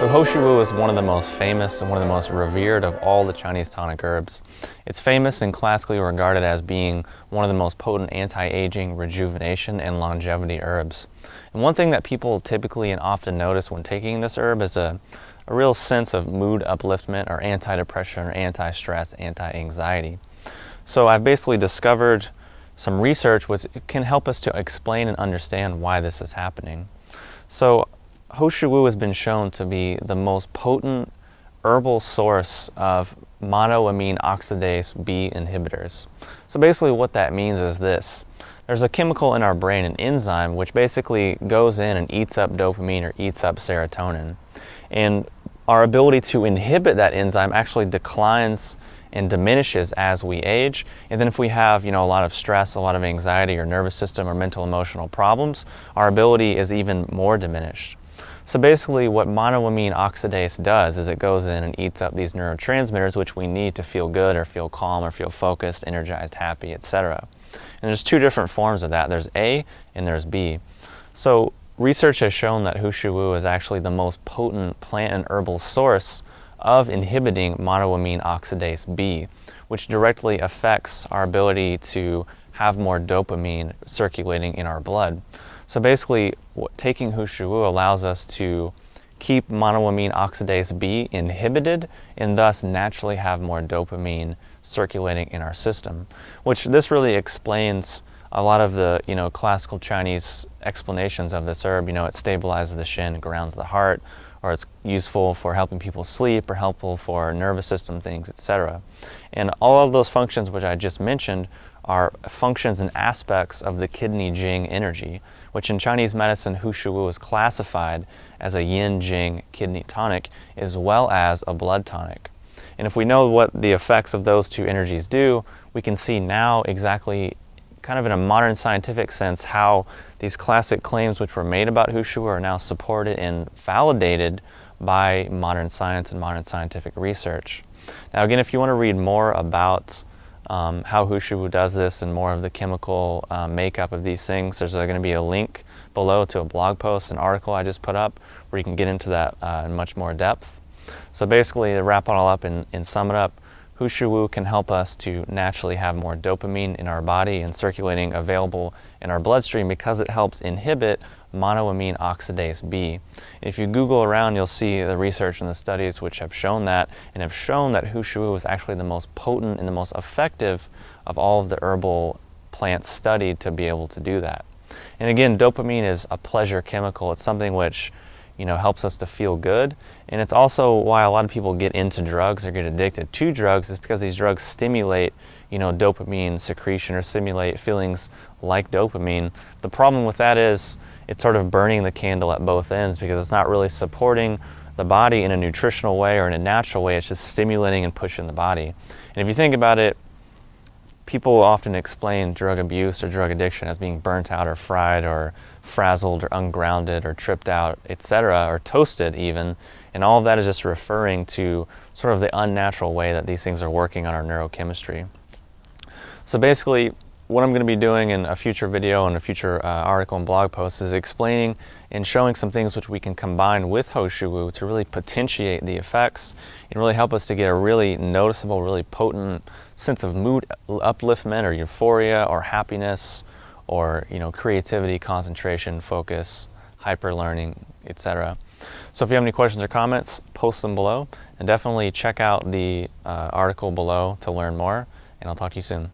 So Shou Wu is one of the most famous and one of the most revered of all the Chinese tonic herbs. It's famous and classically regarded as being one of the most potent anti-aging, rejuvenation, and longevity herbs. And one thing that people typically and often notice when taking this herb is a real sense of mood upliftment or anti-depression or anti-stress, anti-anxiety. So I've basically discovered some research which can help us to explain and understand why this is happening. So Shou Wu has been shown to be the most potent herbal source of monoamine oxidase B inhibitors. So basically what that means is this. There's a chemical in our brain, an enzyme, which basically goes in and eats up dopamine or eats up serotonin. And our ability to inhibit that enzyme actually declines and diminishes as we age. And then if we have, a lot of stress, a lot of anxiety or nervous system or mental emotional problems, our ability is even more diminished. So basically what monoamine oxidase does is it goes in and eats up these neurotransmitters which we need to feel good or feel calm or feel focused, energized, happy, etc. And there's two different forms of that. There's A and there's B. So research has shown that Shou Wu is actually the most potent plant and herbal source of inhibiting monoamine oxidase B, which directly affects our ability to have more dopamine circulating in our blood. So basically, taking Shou Wu allows us to keep monoamine oxidase B inhibited and thus naturally have more dopamine circulating in our system, which this really explains a lot of the classical Chinese explanations of this herb. It stabilizes the shin, grounds the heart, or it's useful for helping people sleep or helpful for nervous system things, etc. And all of those functions which I just mentioned are functions and aspects of the Kidney Jing energy, which in Chinese medicine Shou Wu is classified as a Yin Jing kidney tonic as well as a blood tonic. And if we know what the effects of those two energies do, we can see now exactly, kind of in a modern scientific sense, how these classic claims which were made about Shou Wu are now supported and validated by modern science and modern scientific research. Now again, if you want to read more about how Shou Wu does this and more of the chemical makeup of these things, there's going to be a link below to a blog post, an article I just put up where you can get into that in much more depth. So basically, to wrap it all up and sum it up, Shou Wu can help us to naturally have more dopamine in our body and circulating available in our bloodstream because it helps inhibit monoamine oxidase B. If you Google around, you'll see the research and the studies which have shown that, and have shown that Shou Wu is actually the most potent and the most effective of all of the herbal plants studied to be able to do that. And again, dopamine is a pleasure chemical. It's something which helps us to feel good. And it's also why a lot of people get into drugs or get addicted to drugs, is because these drugs stimulate, dopamine secretion or stimulate feelings like dopamine. The problem with that is it's sort of burning the candle at both ends because it's not really supporting the body in a nutritional way or in a natural way. It's just stimulating and pushing the body. And if you think about it, people often explain drug abuse or drug addiction as being burnt out or fried or frazzled or ungrounded or tripped out, etc., or toasted even. And all of that is just referring to sort of the unnatural way that these things are working on our neurochemistry. So basically, what I'm going to be doing in a future video and a future article and blog post is explaining and showing some things which we can combine with Shou Wu to really potentiate the effects and really help us to get a really noticeable, really potent sense of mood upliftment or euphoria or happiness or creativity, concentration, focus, hyper learning, etc. So if you have any questions or comments, post them below, and definitely check out the article below to learn more, and I'll talk to you soon.